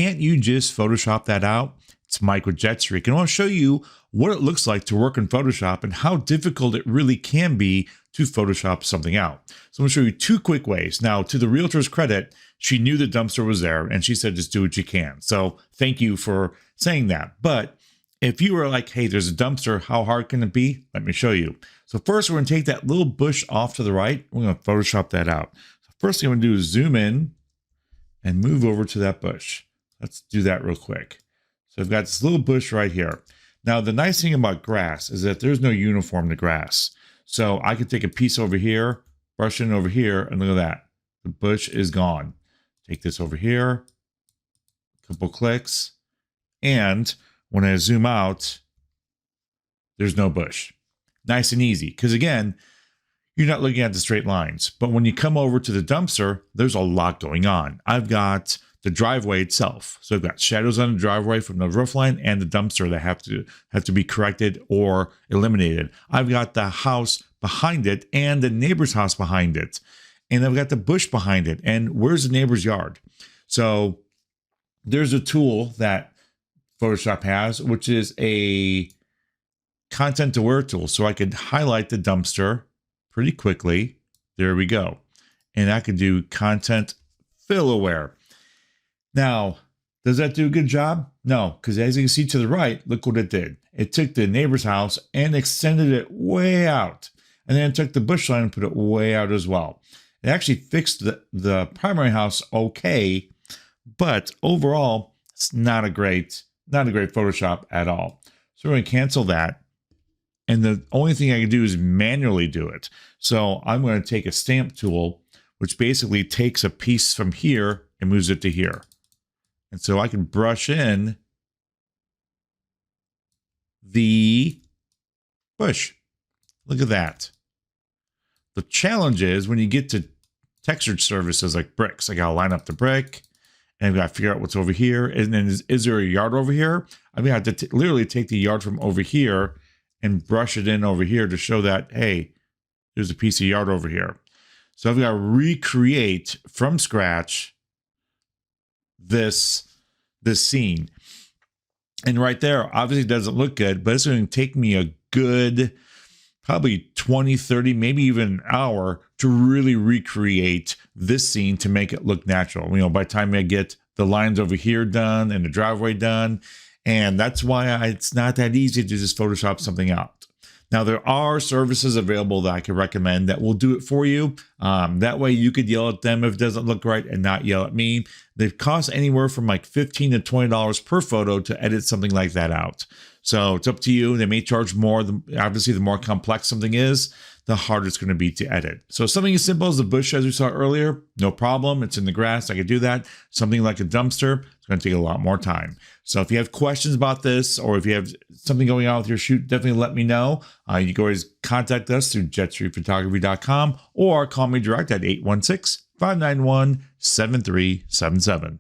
can't you just Photoshop that out? It's Mike with JetStreak, and I want to show you what it looks like to work in Photoshop and how difficult it really can be to Photoshop something out. So I'm going to show you 2 quick ways. Now, to the realtor's credit, she knew the dumpster was there and she said, just do what you can. So thank you for saying that. But if you were like, hey, there's a dumpster, how hard can it be? Let me show you. So first, we're going to take that little bush off to the right. We're going to Photoshop that out. So first thing I'm going to do is zoom in and move over to that bush. Let's do that real quick. So I've got this little bush right here. Now, the nice thing about grass is that there's no uniform to grass. So I could take a piece over here, brush it over here, and look at that. The bush is gone. Take this over here, a couple clicks, and when I zoom out, there's no bush. Nice and easy, because again, you're not looking at the straight lines. But when you come over to the dumpster, there's a lot going on. I've got the driveway itself. So I've got shadows on the driveway from the roof line and the dumpster that have to be corrected or eliminated. I've got the house behind it and the neighbor's house behind it. And I've got the bush behind it. And where's the neighbor's yard? So there's a tool that Photoshop has, which is a content aware tool. So I could highlight the dumpster pretty quickly. There we go. And I could do content fill aware. Now, does that do a good job? No, because as you can see to the right, look what it did. It took the neighbor's house and extended it way out. And then it took the bush line and put it way out as well. It actually fixed the primary house okay, but overall, it's not a great Photoshop at all. So we're going to cancel that. And the only thing I can do is manually do it. So I'm going to take a stamp tool, which basically takes a piece from here and moves it to here. And so I can brush in the bush. Look at that. The challenge is when you get to textured surfaces like bricks, I got to line up the brick and I've got to figure out what's over here. And then is there a yard over here? I'm going to have to literally take the yard from over here and brush it in over here to show that, hey, there's a piece of yard over here. So I've got to recreate from scratch this scene. And right there, obviously it doesn't look good, but it's going to take me a good probably 20, 30, maybe even an hour to really recreate this scene to make it look natural. You know, by the time I get the lines over here done and the driveway done. And that's why it's not that easy to just Photoshop something out. Now, there are services available that I can recommend that will do it for you. That way you could yell at them if it doesn't look right and not yell at me. They cost anywhere from like $15 to $20 per photo to edit something like that out. So it's up to you. They may charge more. Obviously, the more complex something is, the harder it's going to be to edit. So something as simple as the bush, as we saw earlier, no problem. It's in the grass. I could do that. Something like a dumpster, it's going to take a lot more time. So if you have questions about this, or if you have something going on with your shoot, definitely let me know. You can always contact us through jetstreetphotography.com or call me direct at 816-591-7377.